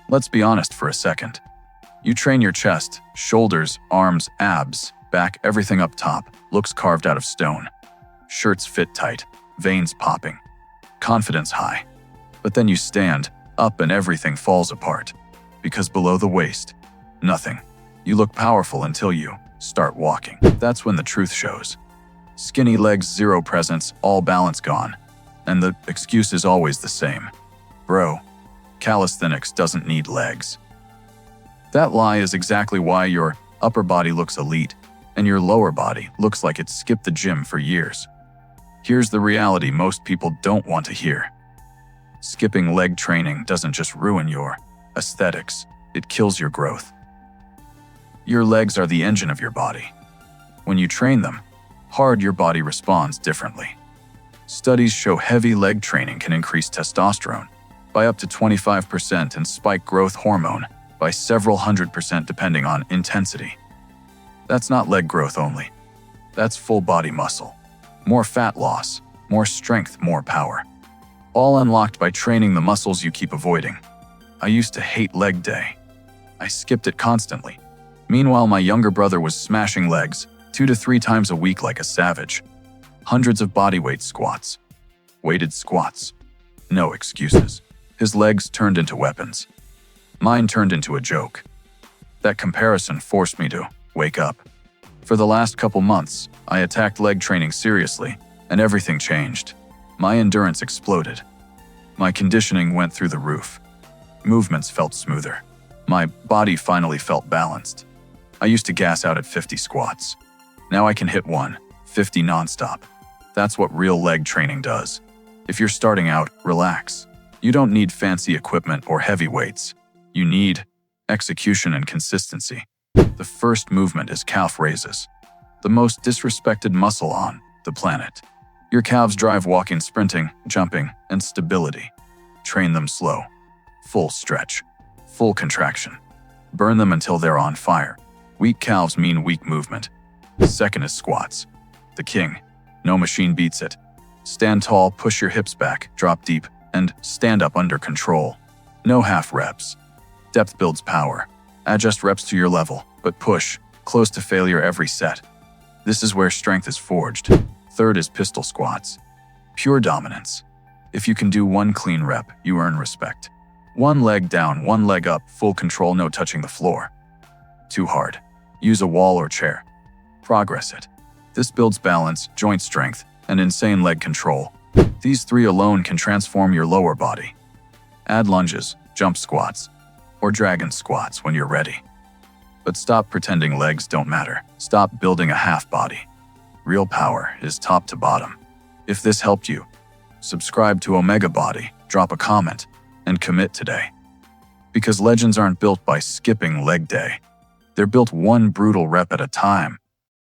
Let's be honest for a second. You train your chest, shoulders, arms, abs, back, everything up top looks carved out of stone. Shirts fit tight, veins popping, confidence high. But then you stand up and everything falls apart. Because below the waist, nothing. You look powerful until you start walking. That's when the truth shows. Skinny legs, zero presence, all balance gone. And the excuse is always the same. Bro, calisthenics doesn't need legs. That lie is exactly why your upper body looks elite and your lower body looks like it skipped the gym for years. Here's the reality most people don't want to hear. Skipping leg training doesn't just ruin your aesthetics, it kills your growth. Your legs are the engine of your body. When you train them hard, your body responds differently. Studies show heavy leg training can increase testosterone by up to 25% and spike growth hormone by several 100% depending on intensity. That's not leg growth only. That's full body muscle. More fat loss, more strength, more power. All unlocked by training the muscles you keep avoiding. I used to hate leg day. I skipped it constantly. Meanwhile, my younger brother was smashing legs 2 to 3 times a week like a savage. Hundreds of bodyweight squats. Weighted squats. No excuses. His legs turned into weapons. Mine turned into a joke. That comparison forced me to wake up. For the last couple months, I attacked leg training seriously, and everything changed. My endurance exploded. My conditioning went through the roof. Movements felt smoother. My body finally felt balanced. I used to gas out at 50 squats. Now I can hit 150 nonstop. That's what real leg training does. If you're starting out, relax. You don't need fancy equipment or heavy weights. You need execution and consistency. The first movement is calf raises, the most disrespected muscle on the planet. Your calves drive walking, sprinting, jumping, and stability. Train them slow. Full stretch. Full contraction. Burn them until they're on fire. Weak calves mean weak movement. Second is squats. The king. No machine beats it. Stand tall, push your hips back, drop deep, and stand up under control. No half reps. Depth builds power. Adjust reps to your level, but push, close to failure every set. This is where strength is forged. Third is pistol squats. Pure dominance. If you can do 1 clean rep, you earn respect. 1 leg down, 1 leg up, full control, no touching the floor. Too hard. Use a wall or chair. Progress it. This builds balance, joint strength, and insane leg control. These 3 alone can transform your lower body. Add lunges, jump squats, or dragon squats when you're ready. But stop pretending legs don't matter. Stop building a half body. Real power is top to bottom. If this helped you, subscribe to Omega Body, drop a comment, and commit today. Because legends aren't built by skipping leg day. They're built 1 brutal rep at a time.